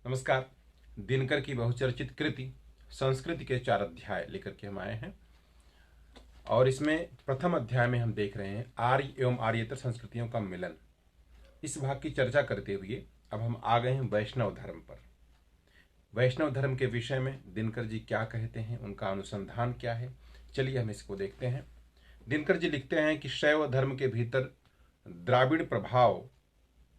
नमस्कार। दिनकर की बहुचर्चित कृति संस्कृति के 4 अध्याय लेकर के हम आए हैं और इसमें प्रथम अध्याय में हम देख रहे हैं आर्य एवं आर्येतर संस्कृतियों का मिलन। इस भाग की चर्चा करते हुए अब हम आ गए हैं वैष्णव धर्म पर। वैष्णव धर्म के विषय में दिनकर जी क्या कहते हैं, उनका अनुसंधान क्या है, चलिए हम इसको देखते हैं। दिनकर जी लिखते हैं कि शैव धर्म के भीतर द्राविड़ प्रभाव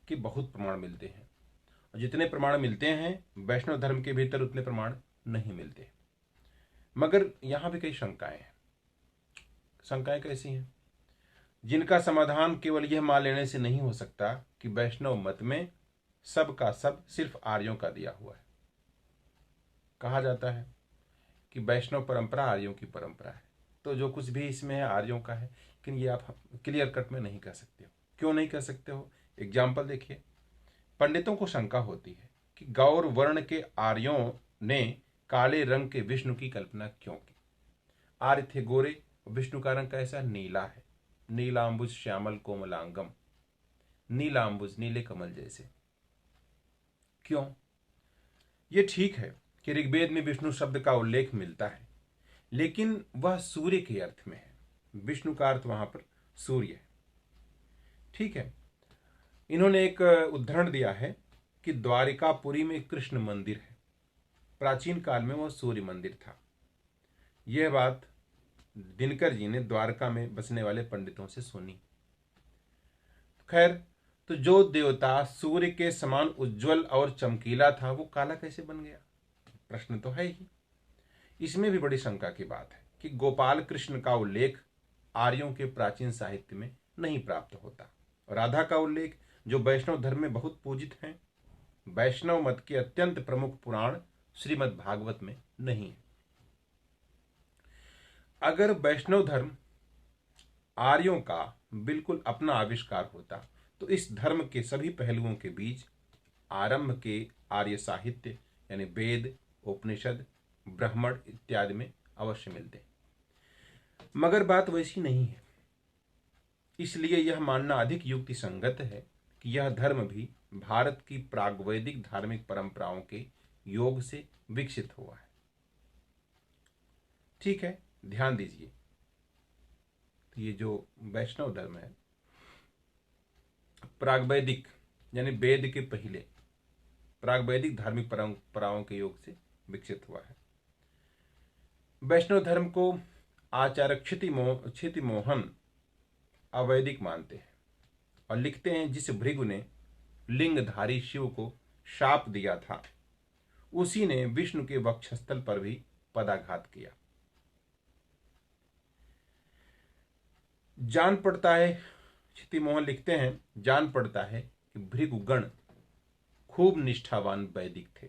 के बहुत प्रमाण मिलते हैं और जितने प्रमाण मिलते हैं वैष्णव धर्म के भीतर उतने प्रमाण नहीं मिलते। मगर यहां भी कई शंकाएं हैं। शंकाएं कैसी हैं? जिनका समाधान केवल यह मान लेने से नहीं हो सकता कि वैष्णव मत में सब का सब सिर्फ आर्यों का दिया हुआ है। कहा जाता है कि वैष्णव परंपरा आर्यों की परंपरा है, तो जो कुछ भी इसमें है आर्यों का है। लेकिन ये आप क्लियर कट में नहीं कह सकते हो। क्यों नहीं कह सकते हो? एग्जाम्पल देखिए। पंडितों को शंका होती है कि गौर वर्ण के आर्यों ने काले रंग के विष्णु की कल्पना क्यों की। आर्य थे गोरे, विष्णु का रंग कैसा? नीला है। नीलांबुज श्यामल कोमलांगम, नीलांबुज नीले कमल जैसे। क्यों? ये ठीक है कि ऋग्वेद में विष्णु शब्द का उल्लेख मिलता है, लेकिन वह सूर्य के अर्थ में है। विष्णु का अर्थ वहां पर सूर्य है। ठीक है। इन्होंने एक उदाहरण दिया है कि द्वारिकापुरी में कृष्ण मंदिर है। प्राचीन काल में वह सूर्य मंदिर था। यह बात दिनकर जी ने द्वारका में बसने वाले पंडितों से सुनी। खैर, तो जो देवता सूर्य के समान उज्जवल और चमकीला था वो काला कैसे बन गया? प्रश्न तो है ही। इसमें भी बड़ी शंका की बात है कि गोपाल कृष्ण का उल्लेख आर्यों के प्राचीन साहित्य में नहीं प्राप्त होता। राधा का उल्लेख, जो वैष्णव धर्म में बहुत पूजित हैं, वैष्णव मत के अत्यंत प्रमुख पुराण श्रीमद् भागवत में नहीं है। अगर वैष्णव धर्म आर्यों का बिल्कुल अपना आविष्कार होता तो इस धर्म के सभी पहलुओं के बीच आरंभ के आर्य साहित्य यानी वेद, उपनिषद, ब्राह्मण इत्यादि में अवश्य मिलते। मगर बात वैसी नहीं है। इसलिए यह मानना अधिक युक्ति संगत है कि यह धर्म भी भारत की प्रागवैदिक धार्मिक परंपराओं के योग से विकसित हुआ है। ठीक है, ध्यान दीजिए। तो ये जो वैष्णव धर्म है प्रागवैदिक यानी वेद के पहले प्रागवैदिक धार्मिक परंपराओं के योग से विकसित हुआ है। वैष्णव धर्म को आचार्य क्षिति मोहन अवैदिक मानते हैं और लिखते हैं जिस भृगु ने लिंगधारी शिव को शाप दिया था उसी ने विष्णु के वक्षस्थल पर भी पदाघात किया। जान पड़ता है, क्षिति मोहन लिखते हैं, जान पड़ता है कि भृगुगण खूब निष्ठावान वैदिक थे।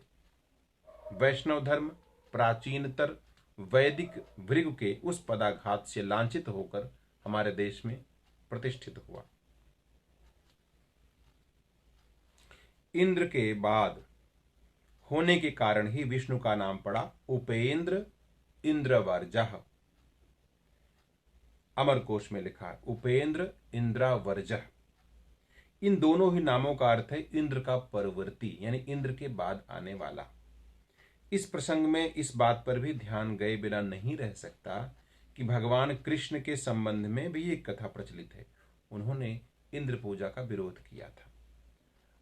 वैष्णव धर्म प्राचीनतर वैदिक भृगु के उस पदाघात से लांछित होकर हमारे देश में प्रतिष्ठित हुआ। इंद्र के बाद होने के कारण ही विष्णु का नाम पड़ा उपेंद्र इंद्रवर्जः। अमरकोश में लिखा है उपेंद्र इंद्रावर्जः। इन दोनों ही नामों का अर्थ है इंद्र का परवर्ती यानी इंद्र के बाद आने वाला। इस प्रसंग में इस बात पर भी ध्यान गए बिना नहीं रह सकता कि भगवान कृष्ण के संबंध में भी एक कथा प्रचलित है। उन्होंने इंद्र पूजा का विरोध किया था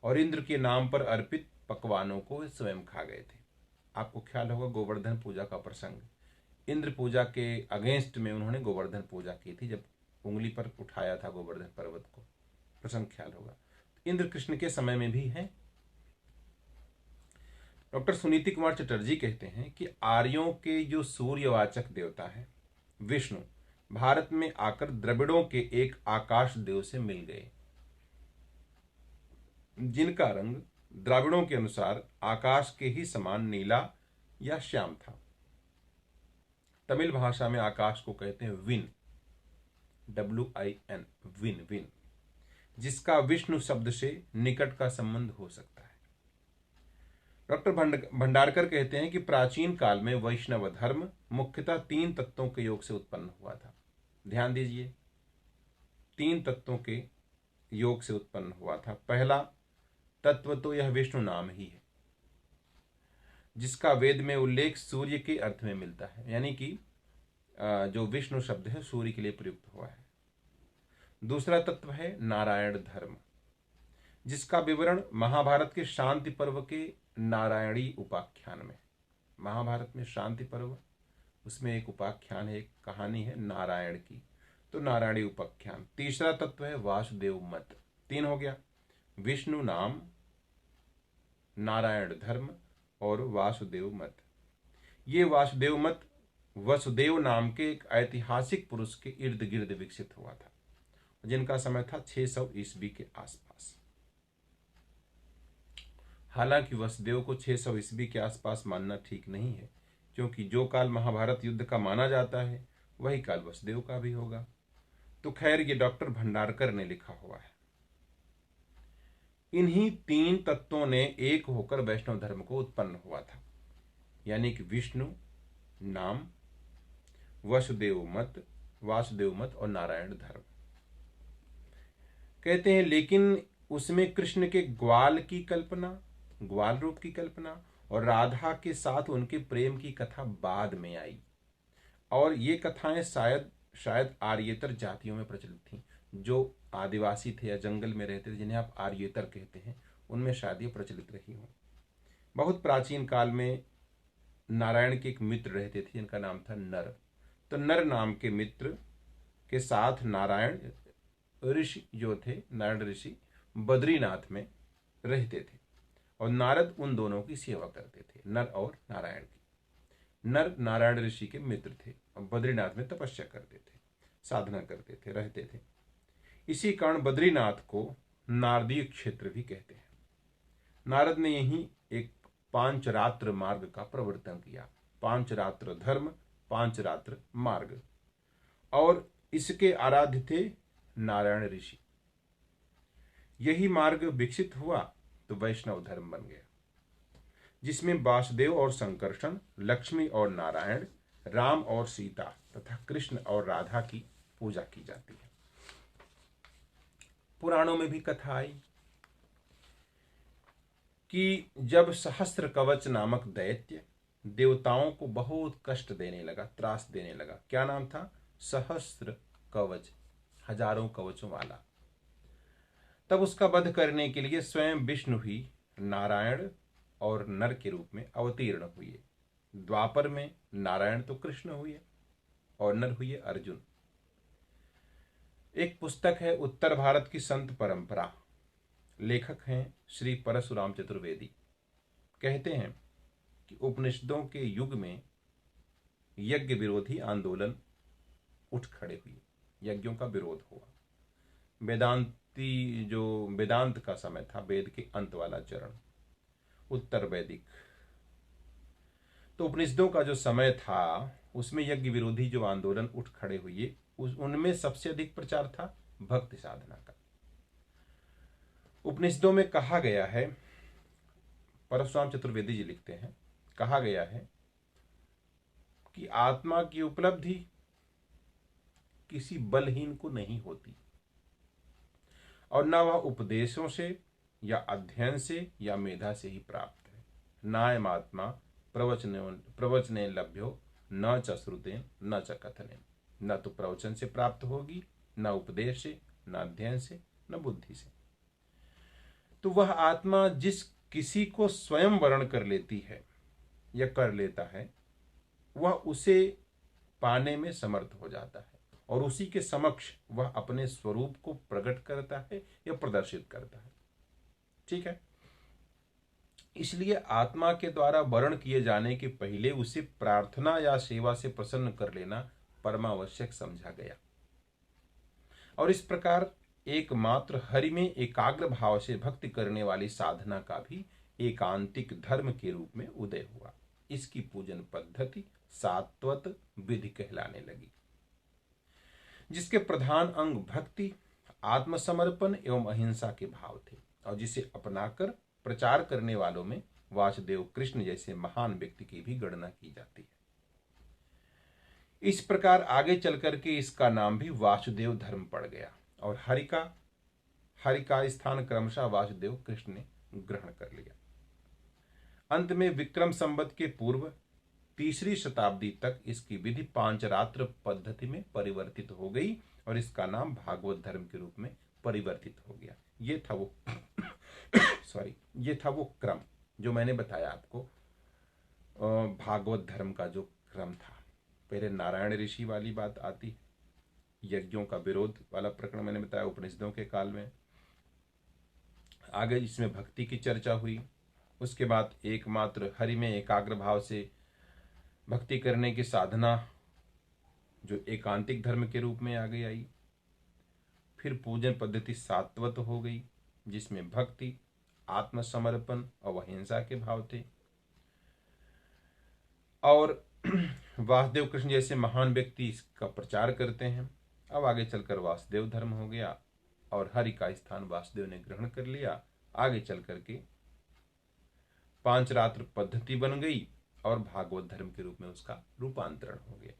और इंद्र के नाम पर अर्पित पकवानों को स्वयं खा गए थे। आपको ख्याल होगा गोवर्धन पूजा का प्रसंग, इंद्र पूजा के अगेंस्ट में उन्होंने गोवर्धन पूजा की थी, जब उंगली पर उठाया था गोवर्धन पर्वत को। प्रसंग ख्याल होगा। इंद्र कृष्ण के समय में भी है। डॉक्टर सुनीति कुमार चटर्जी कहते हैं कि आर्यों के जो सूर्यवाचक देवता है विष्णु भारत में आकर द्रविड़ों के एक आकाश देव से मिल गए, जिनका रंग द्राविड़ों के अनुसार आकाश के ही समान नीला या श्याम था। तमिल भाषा में आकाश को कहते हैं विन, WIN, विन विन, जिसका विष्णु शब्द से निकट का संबंध हो सकता है। डॉक्टर भंडारकर कहते हैं कि प्राचीन काल में वैष्णव धर्म मुख्यतः 3 तत्वों के योग से उत्पन्न हुआ था। ध्यान दीजिए, 3 तत्वों के योग से उत्पन्न हुआ था। पहला तत्व तो यह विष्णु नाम ही है। जिसका वेद में उल्लेख सूर्य के अर्थ में मिलता है, यानी कि जो विष्णु शब्द है सूर्य के लिए प्रयुक्त हुआ है। दूसरा तत्व है नारायण धर्म, जिसका विवरण महाभारत के शांति पर्व के नारायणी उपाख्यान में, महाभारत में शांति पर्व, उसमें एक उपाख्यान है, एक कहानी है नारायण की, तो नारायणी उपाख्यान। तीसरा तत्व है वासुदेव मत। 3 हो गया, विष्णु नाम, नारायण धर्म और वासुदेव मत। ये वासुदेव मत वसुदेव नाम के एक ऐतिहासिक पुरुष के इर्द गिर्द विकसित हुआ था, जिनका समय था 600 ईस्वी के आसपास। हालांकि वसुदेव को 600 ईस्वी के आसपास मानना ठीक नहीं है, क्योंकि जो काल महाभारत युद्ध का माना जाता है वही काल वसुदेव का भी होगा। तो खैर ये डॉक्टर भंडारकर ने लिखा हुआ है। इन्हीं 3 तत्वों ने एक होकर वैष्णव धर्म को उत्पन्न हुआ था, यानी कि विष्णु नाम, वसुदेव मत, वासुदेव मत और नारायण धर्म। कहते हैं लेकिन उसमें कृष्ण के ग्वाल की कल्पना, ग्वाल रूप की कल्पना और राधा के साथ उनके प्रेम की कथा बाद में आई, और ये कथाएं शायद आर्येतर जातियों में प्रचलित थीं, जो आदिवासी थे या जंगल में रहते थे, जिन्हें आप आर्येतर कहते हैं, उनमें शायद ये प्रचलित रही हों। बहुत प्राचीन काल में नारायण के एक मित्र रहते थे जिनका नाम था नर। तो नर नाम के मित्र के साथ नारायण ऋषि जो थे, नारायण ऋषि बद्रीनाथ में रहते थे, और नारद उन दोनों की सेवा करते थे, नर और नारायण की। नर नारायण ऋषि के मित्र थे और बद्रीनाथ में तपस्या करते थे, साधना करते थे, रहते थे। इसी कारण बद्रीनाथ को नारदीय क्षेत्र भी कहते हैं। नारद ने यही एक 5 रात्र मार्ग का प्रवर्तन किया, 5 रात्र धर्म, 5 रात्र मार्ग, और इसके आराध्य थे नारायण ऋषि। यही मार्ग विकसित हुआ तो वैष्णव धर्म बन गया, जिसमें वासुदेव और संकर्षण, लक्ष्मी और नारायण, राम और सीता तथा कृष्ण और राधा की पूजा की जाती है। पुराणों में भी कथा आई कि जब सहस्त्र कवच नामक दैत्य देवताओं को बहुत कष्ट देने लगा, त्रास देने लगा। क्या नाम था? सहस्त्र कवच, हजारों कवचों वाला। तब उसका वध करने के लिए स्वयं विष्णु ही नारायण और नर के रूप में अवतीर्ण हुए। द्वापर में नारायण तो कृष्ण हुए और नर हुए अर्जुन। एक पुस्तक है उत्तर भारत की संत परंपरा, लेखक हैं श्री परशुराम चतुर्वेदी। कहते हैं कि उपनिषदों के युग में यज्ञ विरोधी आंदोलन उठ खड़े हुए, यज्ञों का विरोध हुआ। वेदांती जो वेदांत का समय था, वेद के अंत वाला चरण, उत्तर वैदिक, तो उपनिषदों का जो समय था उसमें यज्ञ विरोधी जो आंदोलन उठ खड़े हुए, उनमें सबसे अधिक प्रचार था भक्ति साधना का। उपनिषदों में कहा गया है, परशुराम चतुर्वेदी जी लिखते हैं, कहा गया है कि आत्मा की उपलब्धि किसी बलहीन को नहीं होती, और न वह उपदेशों से या अध्ययन से या मेधा से ही प्राप्त है। नायम आत्मा प्रवचने लभ्यो न च श्रुतेन न च कथनेन। न तो प्रवचन से प्राप्त होगी, न उपदेश से, न अध्ययन से, न बुद्धि से। तो वह आत्मा जिस किसी को स्वयं वर्ण कर लेती है या कर लेता है, वह उसे पाने में समर्थ हो जाता है, और उसी के समक्ष वह अपने स्वरूप को प्रकट करता है या प्रदर्शित करता है। ठीक है। इसलिए आत्मा के द्वारा वर्ण किए जाने के पहले उसे प्रार्थना या सेवा से प्रसन्न कर लेना परमावश्यक समझा गया, और इस प्रकार एकमात्र हरि में एकाग्र भाव से भक्ति करने वाली साधना का भी एकांतिक धर्म के रूप में उदय हुआ। इसकी पूजन पद्धति सात्वत विधि कहलाने लगी, जिसके प्रधान अंग भक्ति, आत्मसमर्पण एवं अहिंसा के भाव थे, और जिसे अपनाकर प्रचार करने वालों में वासुदेव कृष्ण जैसे महान व्यक्ति की भी गणना की जाती है। इस प्रकार आगे चलकर के इसका नाम भी वासुदेव धर्म पड़ गया, और हरि का स्थान क्रमशः वासुदेव कृष्ण ने ग्रहण कर लिया। अंत में विक्रम संवत के पूर्व तीसरी शताब्दी तक इसकी विधि पांचरात्र पद्धति में परिवर्तित हो गई और इसका नाम भागवत धर्म के रूप में परिवर्तित हो गया। ये था वो ये था वो क्रम जो मैंने बताया आपको, भागवत धर्म का जो क्रम था। पहले नारायण ऋषि वाली बात आती, यज्ञों का विरोध वाला प्रकरण मैंने बताया उपनिषदों के काल में। आगे इसमें भक्ति की चर्चा हुई। उसके बाद एकमात्र हरि में एकाग्र भाव से भक्ति करने की साधना जो एकांतिक धर्म के रूप में आगे आई। फिर पूजन पद्धति सात्वत हो गई, जिसमें भक्ति, आत्मसमर्पण और अहिंसा के भाव थे। और वासुदेव कृष्ण जैसे महान व्यक्ति इसका प्रचार करते हैं। अब आगे चलकर वासुदेव धर्म हो गया और हरि का स्थान वासुदेव ने ग्रहण कर लिया। आगे चल करके पांचरात्र पद्धति बन गई और भागवत धर्म के रूप में उसका रूपांतरण हो गया।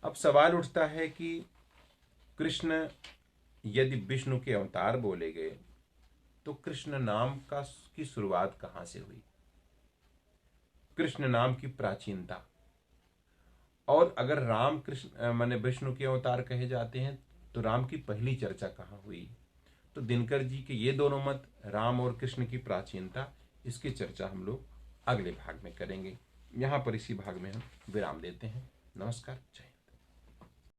अब सवाल उठता है कि कृष्ण यदि विष्णु के अवतार बोले गए तो कृष्ण नाम की शुरुआत कहां से हुई? कृष्ण नाम की प्राचीनता, और अगर राम कृष्ण माने विष्णु के अवतार कहे जाते हैं तो राम की पहली चर्चा कहाँ हुई? तो दिनकर जी के ये दोनों मत, राम और कृष्ण की प्राचीनता, इसकी चर्चा हम लोग अगले भाग में करेंगे। यहाँ पर इसी भाग में हम विराम देते हैं। नमस्कार। जय